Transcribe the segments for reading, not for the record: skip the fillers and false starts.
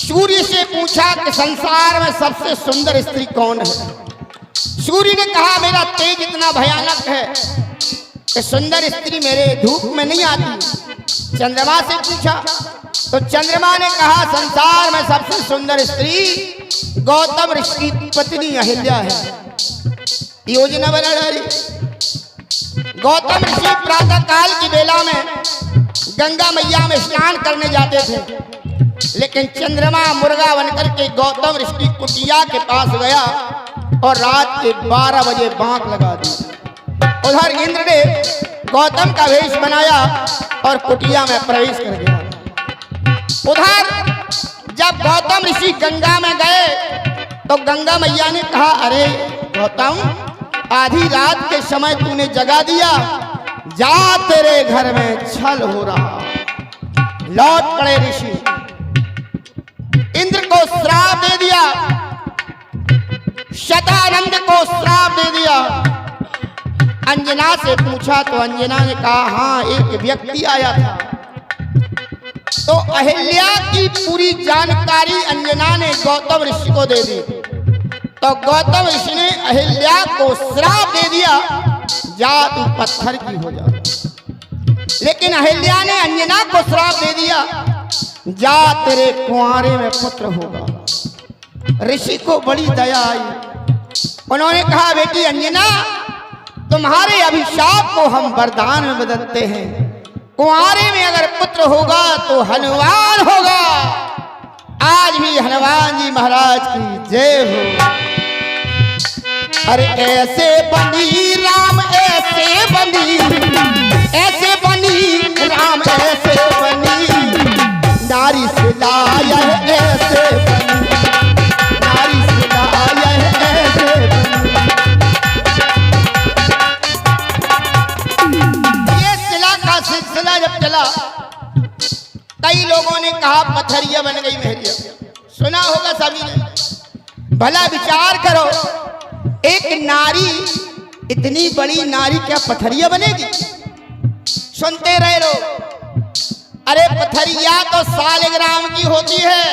सूर्य से पूछा कि संसार में सबसे सुंदर स्त्री कौन है। सूर्य ने कहा मेरा तेज इतना भयानक है कि सुंदर स्त्री मेरे धूप में नहीं आती। चंद्रमा से पूछा तो चंद्रमा ने कहा संसार में सबसे सुंदर स्त्री गौतम ऋषि की पत्नी अहिल्या है। योजना बना डाली। गौतम ऋषि प्रातः काल की बेला में गंगा मैया में स्नान करने जाते थे, लेकिन चंद्रमा मुर्गा बनकर के गौतम ऋषि की कुटिया के पास गया और रात के 12 बजे बांक लगा दी। उधर इंद्र ने गौतम का वेश बनाया और कुटिया में प्रवेश कर गया। उधर जब गौतम ऋषि गंगा में गए तो गंगा मैया ने कहा अरे गौतम, आधी रात के समय तूने जगा दिया, जा तेरे घर में छल हो रहा। लौट पड़े ऋषि। इंद्र को श्राप दे दिया, शतानंद को श्राप दे दिया। अंजना से पूछा तो अंजना ने कहा हाँ एक व्यक्ति आया था। तो अहिल्या की पूरी जानकारी अंजना ने गौतम ऋषि को दे दी। तो गौतम ऋषि ने अहिल्या को श्राप दे दिया, जा तू पत्थर की हो जा। लेकिन अहिल्या ने अंजना को श्राप दे दिया, जा तेरे कुंवारे में पुत्र होगा। ऋषि को बड़ी दया आई। उन्होंने कहा बेटी अंजना, तुम्हारे अभिशाप को हम वरदान में बदलते हैं। कुंवारे में अगर पुत्र होगा तो हनुमान होगा। आज भी हनुमान जी महाराज की जय हो। अरे ऐसे बनी राम ऐसे बनी, ऐसे बनी राम ऐसे बनी, नारी से लाया है ऐसे बनी, नारी से लाया है ऐसे बनी। ये सिला का सिलसिला जब चला, कई लोगों ने कहा पथरिया बन गई महरिया। सुना होगा सभी ने। भला विचार करो, एक नारी, इतनी बड़ी नारी क्या पथरिया बनेगी? सुनते रहे लोग। अरे पथरिया तो 100 ग्राम की होती है,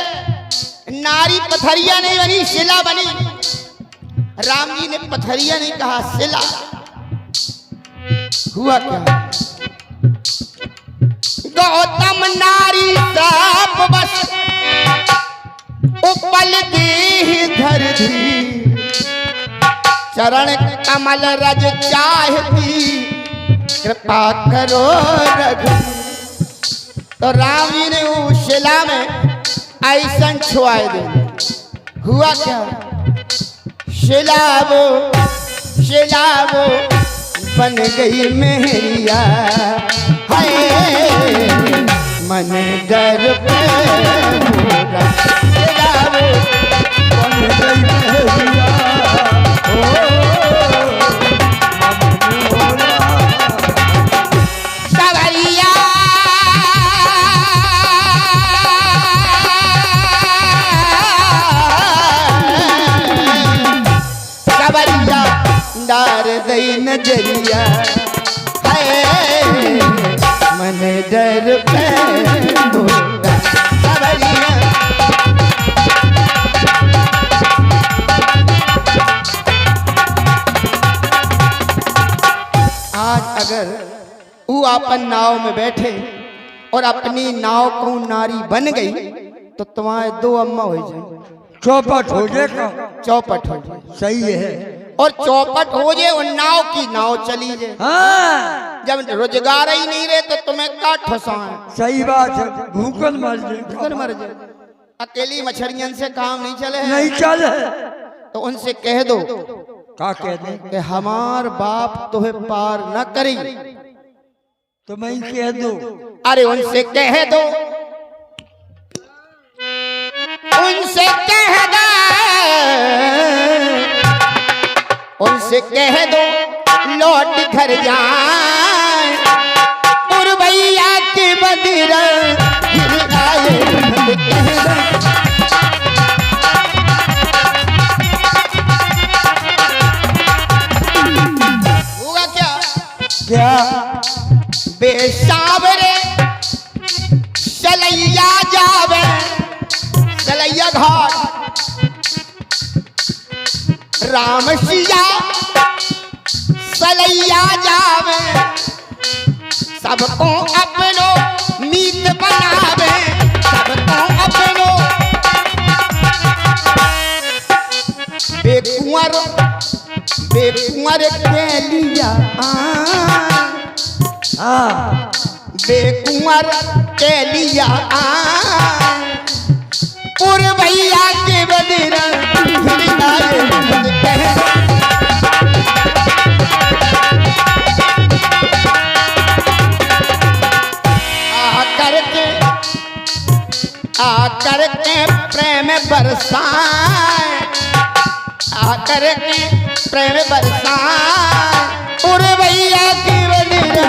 नारी पथरिया नहीं बनी, शिला बनी। राम जी ने पथरिया नहीं कहा, शिला। हुआ क्या? गौतम नारी श्राप बस उपल देहि धरती, चरण कमल रज चाहती, कृपा करो रघु। तो राम जी ने उस शिला में ऐसन छुआए दे। हुआ क्या? शिला वो बन गई मेहरिया, हाय मन डर पे होगा। शिला वो बन गई मेहरिया, डार दई नजरिया, है मन डर पे होगा सवरिया। आज अगर वो अपन नाव में बैठे और अपनी नाव को नारी बन गई तो तुम्हारे 2 अम्मा हो जाए, चौपट हो जाएगा। चौपट हो जाए। सही है। और चौपट हो जाए और नाव की नाव चली जाए। हाँ। जब रोजगार ही नहीं रहे तो तुम्हें का ठसाए। सही बात है। भूखल मर जाए, भूखल मर जाए। अकेली मछलियन से काम नहीं चले, नहीं चले। तो उनसे कह दो, क्या कह दे कि हमार बाप तुम्हें पार न करी, तो मैं कह दो। अरे उनसे कह दो, उनसे कह दो, उनसे कह दो लौट घर जाए, पुरवैया के बदरा फिर आए। हुआ क्या? क्या? बेसावरे चलैया जावे, चलैया राम सिया सलैया जावे सबको अपनो मीत बनावे सबको अपनो बेकुंवर बेकुंवर के लिया हाँ बेकुंवर के लिया पुरवैया के बदरा आकर के प्रेम बरसाए आकर के प्रेम बरसाए पुरवैया की बदरा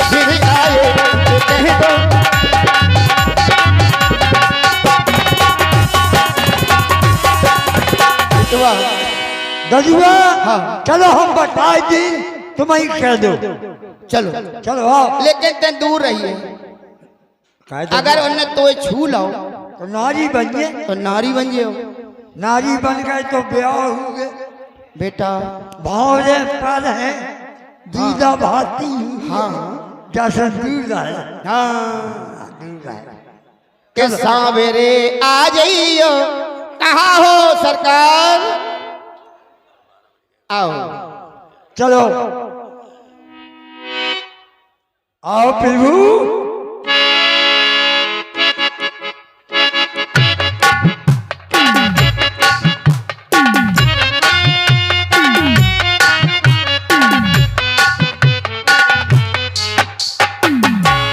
फिर आए कह दो दजुआ हाँ। चलो हम बताए दिन तुम ही कह दो। चलो चलो आओ। लेकिन तुम दूर रहिए अगर उन्हें तो छू लो तो नारी बन गए तो नारी बन जाओ नारी बन गए तो ब्याह हो गए बेटा भावरे पर है दूधा भाती हाँ जैसे दूध है हाँ दूध है के सावेरे आ जाइयो कहाँ हो सरकार आओ चलो आओ प्रभु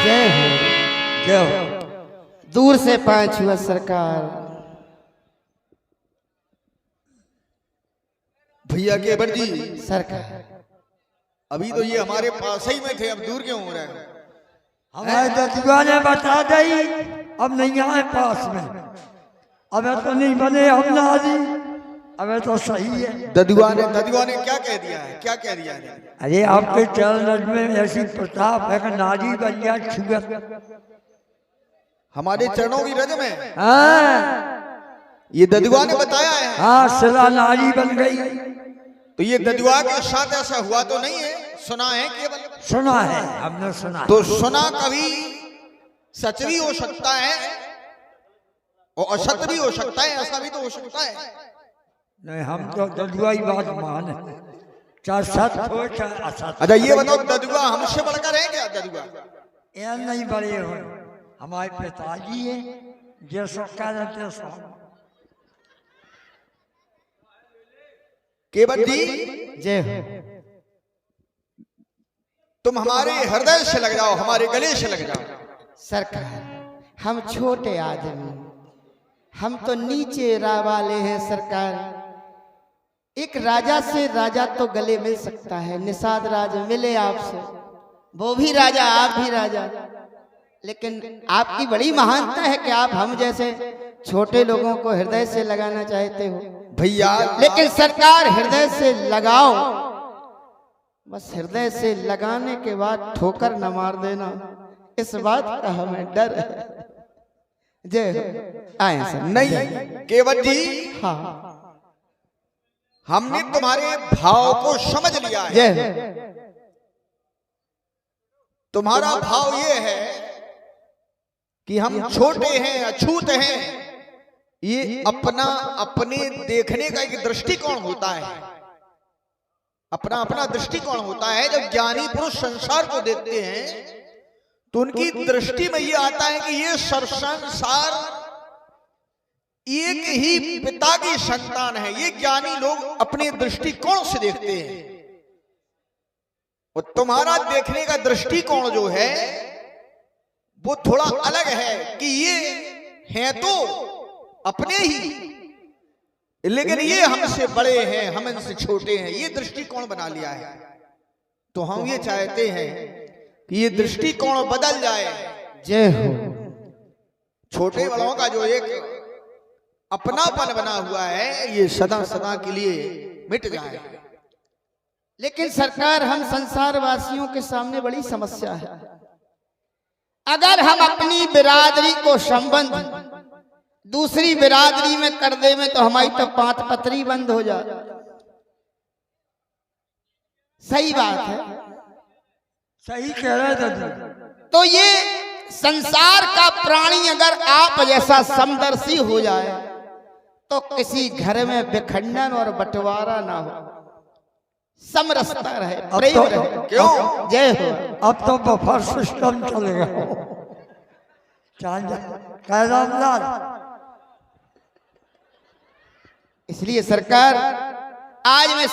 जय हो जय हो दूर से पाँच हुआ सरकार भैया केवट जी सरकार अभी तो ये हमारे पास ही में थे, अब दूर क्यों हो रहे हैं? हमारे दजुआ ने बता दी अब नहीं आए पास में अब तो नहीं बने हम नारी अब तो सही है। ददुआ ने क्या कह दिया है, क्या कह दिया है? अरे आपके चरण में ऐसी प्रताप है कि नारी बन गया छुगत। हमारे चरणों की रज में हाँ ये ददुआ ने बताया है। हाँ सिला नारी बन गई। तो ये ददुआ के साथ ऐसा हुआ तो नहीं है, सुना है केवल? सुना है हमने सुना है। तो सुना कभी सच भी हो सकता है और असत भी हो सकता है, ऐसा भी तो हो सकता है। नहीं हम तो ददुआ ही बात मान है चाहे सत हो चाहे असत। अच्छा ये बताओ ददुआ हमसे बढ़कर है क्या? ददुआ ये नहीं बड़े हो हमारे पिताजी है जैसा कहते सो। केवट जी जय हो तुम हमारे हृदय से लग जाओ, हमारे गले से लग जाओ। सरकार हम छोटे आदमी हम तो नीचे रा वाले हैं सरकार। एक राजा से राजा तो गले मिल सकता है, निषाद राज मिले आपसे, वो भी राजा आप भी राजा, लेकिन आपकी बड़ी महानता है कि आप हम जैसे छोटे लोगों को हृदय से लगाना चाहते हो भैया। लेकिन सरकार हृदय से लगाओ, बस हृदय से लगाने के बाद ठोकर न मार देना, इस बात का हमें डर है। जय हो। आए सर। नहीं केवट जी हाँ हमने तुम्हारे भाव को समझ लिया है। जय हो। तुम्हारा भाव ये है कि हम छोटे हैं, अछूत हैं, ये अपना अपने देखने का एक दृष्टिकोण होता है, अपना अपना दृष्टिकोण होता है। जब ज्ञानी पुरुष संसार को देखते हैं तो उनकी दृष्टि में ये आता है कि ये संसार एक ही पिता की संतान है। ये ज्ञानी लोग अपने दृष्टिकोण से देखते हैं और तुम्हारा देखने का दृष्टिकोण जो है वो थोड़ा अलग है कि ये हैं तो अपने ही, लेकिन ये हमसे बड़े हैं, हम इनसे छोटे हैं, ये दृष्टिकोण बना लिया है। तो हम ये चाहते हैं कि ये दृष्टिकोण बदल जाए। जय हो। छोटे बड़ों का जो एक अपनापन बना हुआ है ये सदा सदा के लिए मिट जाए। लेकिन सरकार हम संसार वासियों के सामने बड़ी समस्या है। अगर हम अपनी बिरादरी को संबंध दूसरी बिरादरी में कर दे में तो हमारी तो पांच पत्री बंद हो जाए। सही बात है। सही कह रहे दादू। तो ये संसार का प्राणी अगर आप जैसा समदर्शी हो जाए तो किसी घर में विखंडन और बंटवारा ना हो, समरसता रहे, प्रेम रहे। क्यों? जय हो। अब तो बफर सिस्टम चलेगा। रामलाल इसलिए सरकार आज मैं